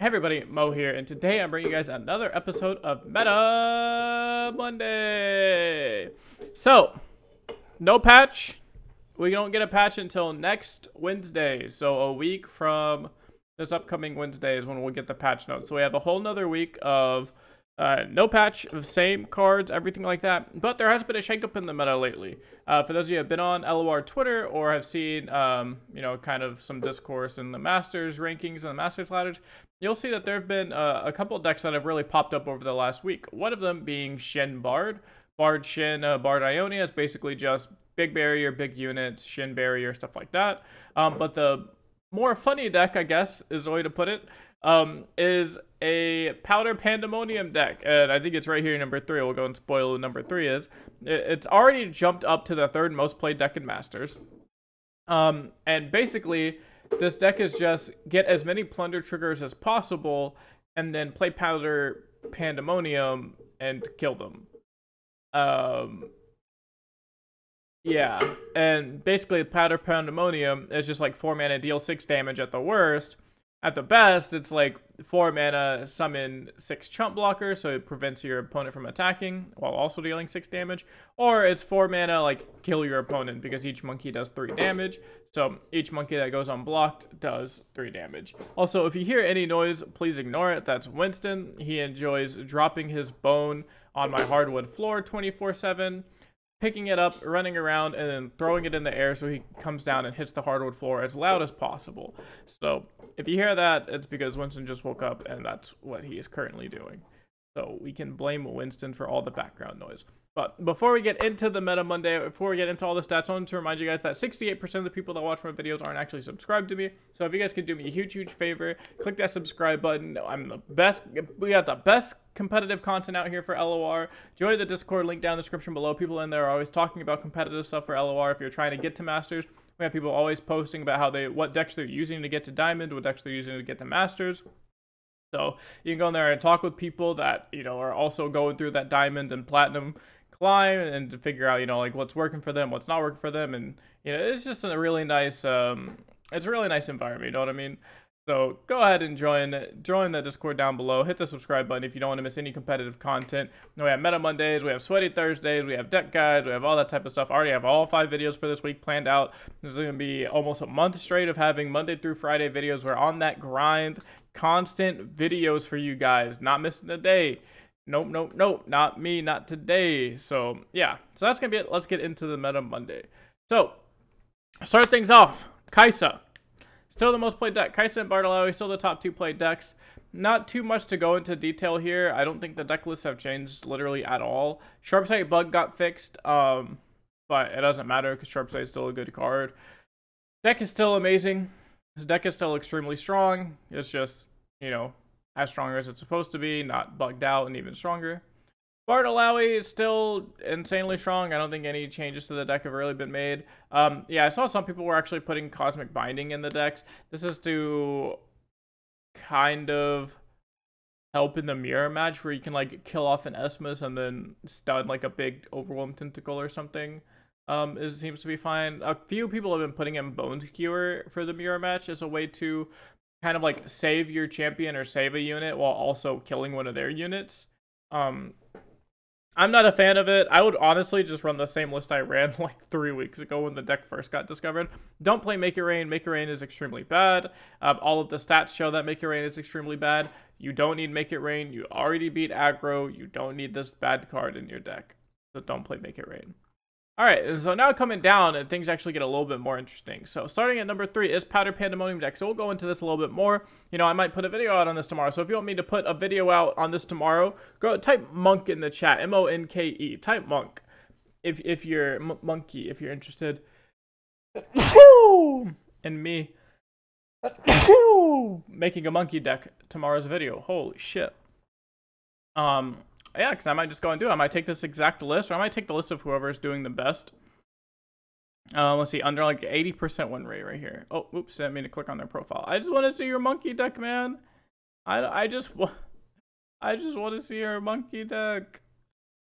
Hey everybody, Mo here, and today I'm bringing you guys another episode of Meta Monday. So, no patch. We don't get a patch until next Wednesday. So a week from this upcoming Wednesday is when we'll get the patch notes. So we have a whole nother week of no patch, same cards, everything like that. But there has been a shakeup in the meta lately. For those of you who have been on LoR Twitter or have seen, kind of some discourse in the Masters rankings and the Masters ladders, you'll see that there have been a couple of decks that have really popped up over the last week. One of them being Shen Bard. Bard Shen, Bard Ionia is basically just big barrier, big units, Shen barrier, stuff like that. But the more funny deck, I guess, is the way to put it, is a Powder Pandemonium deck, and I think it's right here, number 3. We'll go and spoil who number 3 is. It's already jumped up to the 3rd most played deck in Masters. And basically, this deck is just get as many plunder triggers as possible, and then play Powder Pandemonium and kill them. Yeah, and basically Powder Pandemonium is just like 4 mana, deal 6 damage at the worst. At the best, it's like 4 mana, summon 6 chump blockers, so it prevents your opponent from attacking while also dealing 6 damage. Or it's 4 mana, like, kill your opponent, because each monkey does 3 damage. So each monkey that goes unblocked does 3 damage. Also, if you hear any noise, please ignore it. That's Winston. He enjoys dropping his bone on my hardwood floor 24/7. Picking it up, running around, and then throwing it in the air so he comes down and hits the hardwood floor as loud as possible. So if you hear that, it's because Winston just woke up and that's what he is currently doing. So we can blame Winston for all the background noise. But before we get into the Meta Monday, before we get into all the stats, I want to remind you guys that 68% of the people that watch my videos aren't actually subscribed to me. So if you guys could do me a huge, huge favor, click that subscribe button. I'm the best. We got the best competitive content out here for LOR. Join the Discord, link down in the description below. People in there are always talking about competitive stuff for LOR. If you're trying to get to Masters, we have people always posting about what decks they're using to get to Diamond, what decks they're using to get to Masters. So you can go in there and talk with people that, are also going through that Diamond and Platinum climb and to figure out, like what's working for them, what's not working for them. And, it's just a really nice, it's a really nice environment, you know what I mean? So go ahead and join the Discord down below. Hit the subscribe button if you don't want to miss any competitive content. We have Meta Mondays, we have Sweaty Thursdays, we have deck guides, we have all that type of stuff. I already have all 5 videos for this week planned out. This is going to be almost a month straight of having Monday through Friday videos. We're on that grind. Constant videos for you guys. Not missing a day. Nope. Not me, not today. So, yeah. So that's going to be it. Let's get into the Meta Monday. So, start things off. Kai'Sa. Still the most played deck. Kai'Sa and Bartolai, still the top 2 played decks. Not too much to go into detail here. I don't think the deck lists have changed literally at all. Sharpsight bug got fixed, but it doesn't matter because Sharpsight is still a good card. Deck is still amazing. His deck is still extremely strong. It's just, as strong as it's supposed to be, not bugged out and even stronger. Bartolai is still insanely strong. I don't think any changes to the deck have really been made. Yeah, I saw some people were actually putting Cosmic Binding in the decks. This is to kind of help in the mirror match where you can like kill off an Esmus and then stun like a big Overwhelm Tentacle or something. It seems to be fine. A few people have been putting in Bone Skewer for the mirror match as a way to kind of like save your champion or save a unit while also killing one of their units. I'm not a fan of it. I would honestly just run the same list I ran like 3 weeks ago when the deck first got discovered. Don't play Make It Rain. Make It Rain is extremely bad. All of the stats show that Make It Rain is extremely bad. You don't need Make It Rain. You already beat aggro. You don't need this bad card in your deck. So don't play Make It Rain. Alright, so now coming down, and things actually get a little bit more interesting. So starting at number 3 is Powder Pandemonium deck. So we'll go into this a little bit more. I might put a video out on this tomorrow. So if you want me to put a video out on this tomorrow, go type Monk in the chat. M-O-N-K-E. Type Monk. If you're Monkey, if you're interested. And me making a monkey deck tomorrow's video. Holy shit. Yeah, because I might just go and do it. I might take this exact list, or I might take the list of whoever's doing the best. Let's see, under like 80% win rate right here. Oh, oops, didn't mean to click on their profile. I just want to see your monkey deck, man. I just want to see your monkey deck.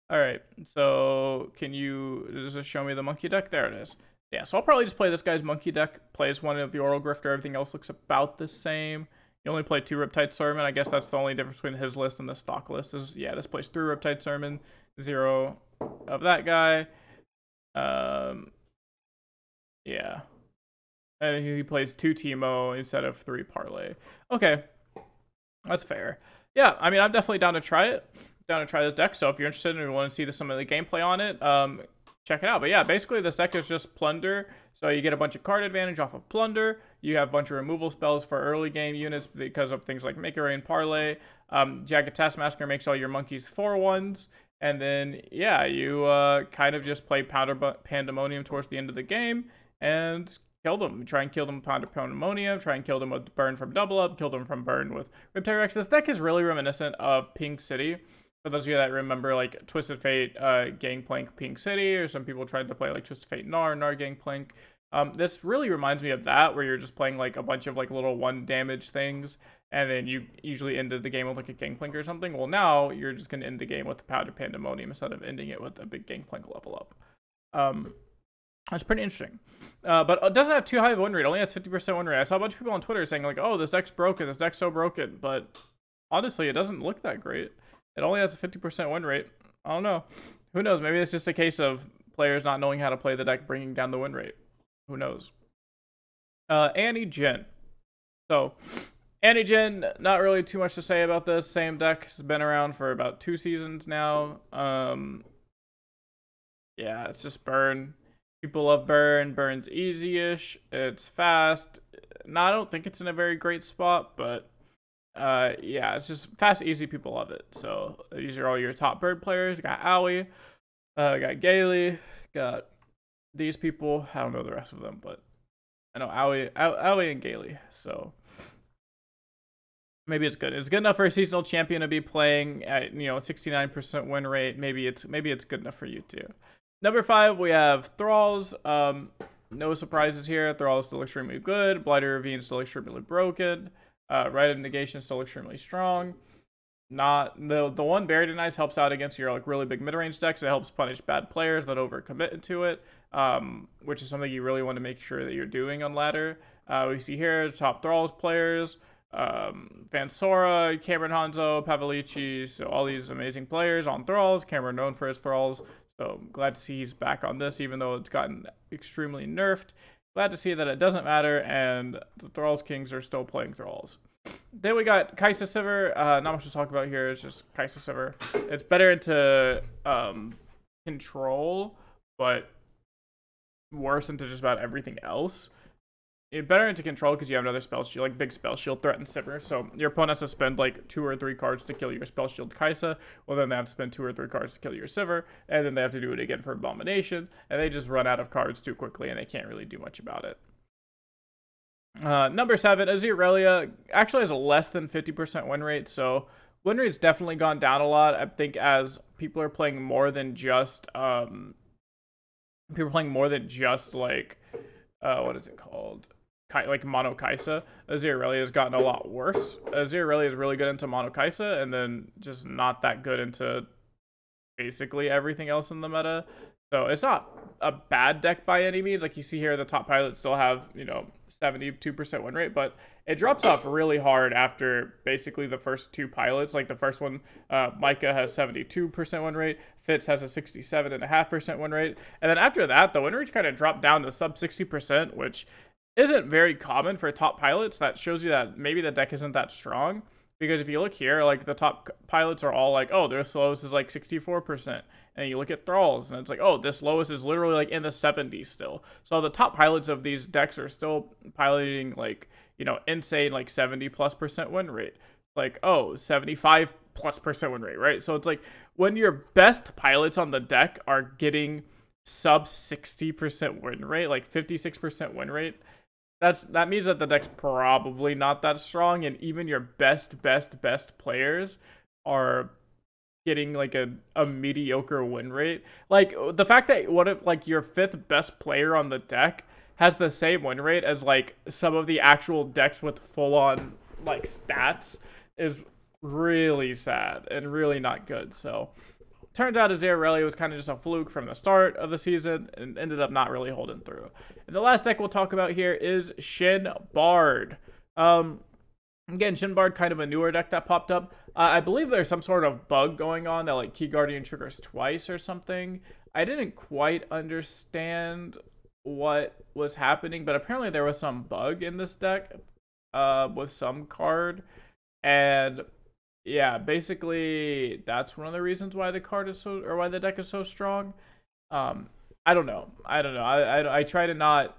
All right, so can you just show me the monkey deck? There it is. Yeah, so I'll probably just play this guy's monkey deck. Plays one of the Oral Grifter. Everything else looks about the same. He only played 2 Riptide Sermon. I guess that's the only difference between his list and the stock list. Is yeah, this plays 3 Riptide Sermon, 0 of that guy. Yeah. And he plays 2 Teemo instead of 3 Parlay. Okay. That's fair. Yeah, I mean, I'm definitely down to try it. Down to try this deck. So if you're interested and you want to see some of the gameplay on it, check it out. But yeah, basically this deck is just Plunder. So you get a bunch of card advantage off of Plunder. You have a bunch of removal spells for early game units because of things like Make a Rain, Parlay. Jagged Taskmaster makes all your monkeys 4/1s. And then, yeah, you kind of just play Pandemonium towards the end of the game and kill them. Try and kill them with Pandemonium. Try and kill them with Burn from Double Up. Kill them from Burn with Runeterra X. This deck is really reminiscent of Pink City. For those of you that remember, like, Twisted Fate, Gangplank, Pink City, or some people tried to play, like, Twisted Fate, Nar, Gangplank. This really reminds me of that, where you're just playing, like, a bunch of, like, little 1 damage things, and then you usually ended the game with, like, a Gangplank or something. Well, now, you're just going to end the game with the Powder Pandemonium instead of ending it with a big Gangplank level up. That's pretty interesting. But it doesn't have too high of a win rate. It only has 50% win rate. I saw a bunch of people on Twitter saying, like, oh, this deck's broken. This deck's so broken. But honestly, it doesn't look that great. It only has a 50% win rate. I don't know. Who knows? Maybe it's just a case of players not knowing how to play the deck, bringing down the win rate. Who knows? Annie Jin. So, Annie Jin, not really too much to say about this. Same deck has been around for about 2 seasons now. Yeah, it's just Burn. People love Burn. Burn's easy-ish. It's fast. No, I don't think it's in a very great spot, but yeah, it's just fast, easy. People love it. So these are all your top Bird players. Got Owie, got Gailey, got these people. I don't know the rest of them, but I know Owie and Gailey. So maybe it's good. It's good enough for a seasonal champion to be playing at 69% win rate. Maybe it's good enough for you too. Number 5, we have Thralls. No surprises here. Thrall is still extremely good. Blighter Ravine still extremely broken. Rite of Negation still extremely strong. Not the one Buried in Ice helps out against your like really big mid-range decks. It helps punish bad players that overcommit into it, which is something you really want to make sure that you're doing on ladder. We see here top Thralls players. Vansora, Cameron Hanzo, Pavalici, so all these amazing players on Thralls. Cameron known for his Thralls. So glad to see he's back on this, even though it's gotten extremely nerfed. Glad to see that it doesn't matter, and the Thralls Kings are still playing Thralls. Then we got Kaisa Sivir. Not much to talk about here. It's just Kaisa Sivir. It's better into control, but worse into just about everything else. It's better into control because you have another spell shield, like big spell shield threatens Sivir. So your opponent has to spend like 2 or 3 cards to kill your spell shield Kaisa. Well, then they have to spend 2 or 3 cards to kill your Sivir, and then they have to do it again for Abomination, and they just run out of cards too quickly, and they can't really do much about it. Number 7, Aziralia actually has a less than 50% win rate, so win rate's definitely gone down a lot. I think as people are playing more than just like what is it called? Like Mono Kaisa, Aziralia has gotten a lot worse. Aziralia is really good into Mono Kaisa, and then just not that good into basically everything else in the meta. So it's not a bad deck by any means. Like you see here, the top pilots still have 72% win rate, but it drops off really hard after basically the first 2 pilots. Like the first one, Micah has 72% win rate, Fitz has a 67.5% win rate, and then after that, the win rates kind of dropped down to sub 60%, which isn't very common for top pilots. That shows you that maybe the deck isn't that strong. Because if you look here, like the top pilots are all like, oh, their slowest is like 64%. And you look at Thralls, and it's like, oh, this lowest is literally like in the 70s still. So the top pilots of these decks are still piloting like, insane like 70+% win rate. Like, oh, 75+% win rate, right? So it's like when your best pilots on the deck are getting sub 60% win rate, like 56% win rate, that means that the deck's probably not that strong, and even your best players are getting like a mediocre win rate. Like the fact that what if like your 5th best player on the deck has the same win rate as like some of the actual decks with full on like stats is really sad and really not good. So turns out Aziralia was kind of just a fluke from the start of the season and ended up not really holding through. And the last deck we'll talk about here is Shen Bard. Again, Shinbard, kind of a newer deck that popped up. I believe there's some sort of bug going on that like Key Guardian triggers twice or something. I didn't quite understand what was happening, but apparently there was some bug in this deck with some card. And yeah, basically that's one of the reasons why the card is so, or why the deck is so strong. I don't know. I try to not,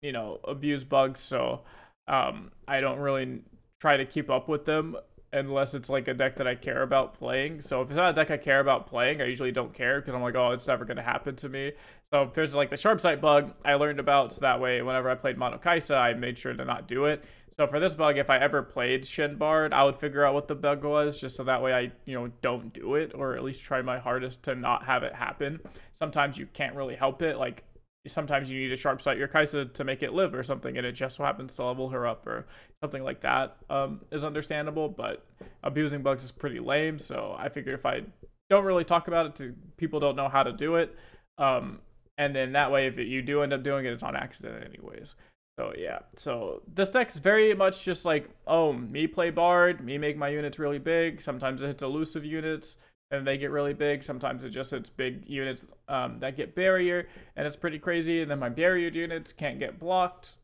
abuse bugs, so I don't really try to keep up with them unless it's like a deck that I care about playing. So if it's not a deck I care about playing, I usually don't care because I'm like, oh, it's never going to happen to me. So if there's like the sharp sight bug I learned about, so that way whenever I played Mono Kaisa, I made sure to not do it. So for this bug, if I ever played Shen Bard, I would figure out what the bug was, just so that way I, don't do it, or at least try my hardest to not have it happen. Sometimes you can't really help it, like sometimes you need to sharp sight your Kaisa to make it live or something, and it just so happens to level her up or something like that is understandable, but abusing bugs is pretty lame, so I figured if I don't really talk about it, people don't know how to do it, and then that way if you do end up doing it, it's on accident anyways. So yeah, so this deck's very much just like, oh, me play Bard, me make my units really big. Sometimes it hits elusive units and they get really big. Sometimes it just hits big units that get barrier, and it's pretty crazy. And then my barrier units can't get blocked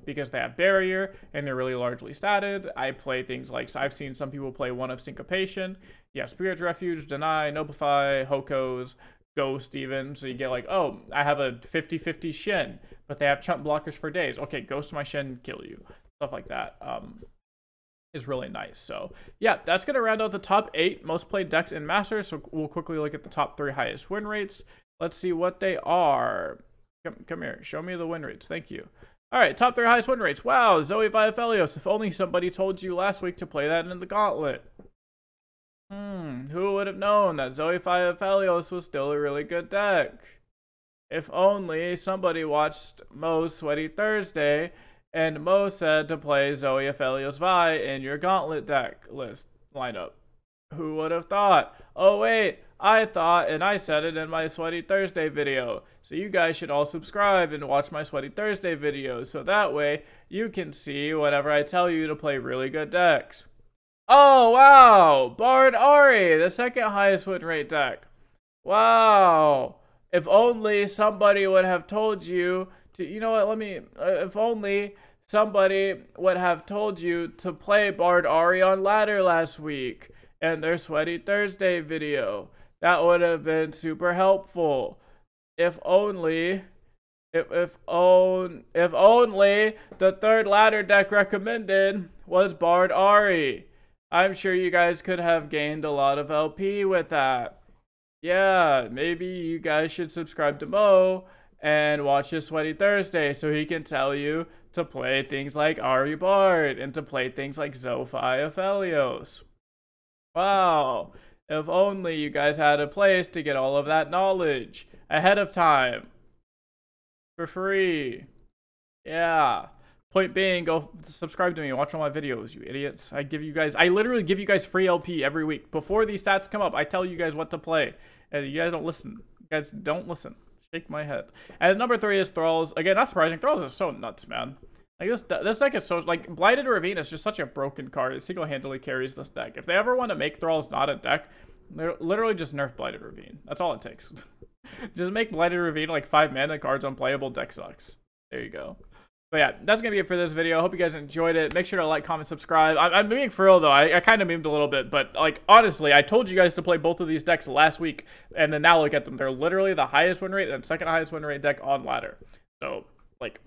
because they have barrier and they're really largely statted. I play things like, so I've seen some people play One of Syncopation. Yeah, Spirit's Refuge, Deny, Noblify, Hokos, Ghost even, so you get like, oh, I have a 50-50 Shen, but they have chump blockers for days. Okay, Ghost my Shen, kill you. Stuff like that is really nice. So yeah, that's going to round out the top 8 most played decks in Masters, so we'll quickly look at the top 3 highest win rates. Let's see what they are. Come here, show me the win rates. Thank you. All right, top 3 highest win rates. Wow, Zoe via Felios. If only somebody told you last week to play that in the gauntlet. Who would have known that Zoe Felios was still a really good deck? If only somebody watched Mo's Sweaty Thursday and Mo said to play Zoe Felios Vi in your gauntlet deck list lineup. Who would have thought? Oh wait, I thought, and I said it in my Sweaty Thursday video. So you guys should all subscribe and watch my Sweaty Thursday videos, so that way you can see whenever I tell you to play really good decks. Oh, wow! Bard Ari, the second highest win rate deck. Wow! If only somebody would have told you to, if only somebody would have told you to play Bard Ari on ladder last week in their Sweaty Thursday video. That would have been super helpful. If only the third ladder deck recommended was Bard Ari. I'm sure you guys could have gained a lot of LP with that. Yeah, maybe you guys should subscribe to Mo and watch his Sweaty Thursday so he can tell you to play things like Ari Bard and to play things like Zophia Felios. Wow, if only you guys had a place to get all of that knowledge ahead of time. For free. Yeah. Point being, go subscribe to me, watch all my videos, you idiots. I literally give you guys free LP every week. Before these stats come up, I tell you guys what to play. And you guys don't listen. You guys don't listen. Shake my head. And number 3 is Thralls. Again, not surprising. Thralls is so nuts, man. Like this deck is so, like, Blighted Ravine is just such a broken card. It single-handedly carries this deck. If they ever want to make Thralls not a deck, they're literally just nerf Blighted Ravine. That's all it takes. Just make Blighted Ravine like 5 mana cards unplayable, deck sucks. There you go. But yeah, that's going to be it for this video. I hope you guys enjoyed it. Make sure to like, comment, subscribe. I'm being for real, though. I kind of memed a little bit. But, like, honestly, I told you guys to play both of these decks last week. And then now look at them. They're literally the highest win rate and second highest win rate deck on ladder. So, like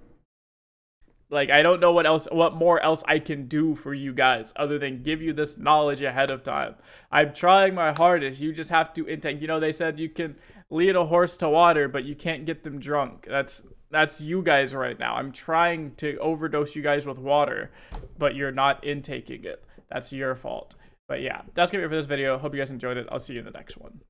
I don't know what more else I can do for you guys other than give you this knowledge ahead of time. I'm trying my hardest. You just have to intake. They said you can lead a horse to water, but you can't get them drunk. That's you guys right now. I'm trying to overdose you guys with water, but you're not intaking it. That's your fault. But yeah, that's going to be it for this video. Hope you guys enjoyed it. I'll see you in the next one.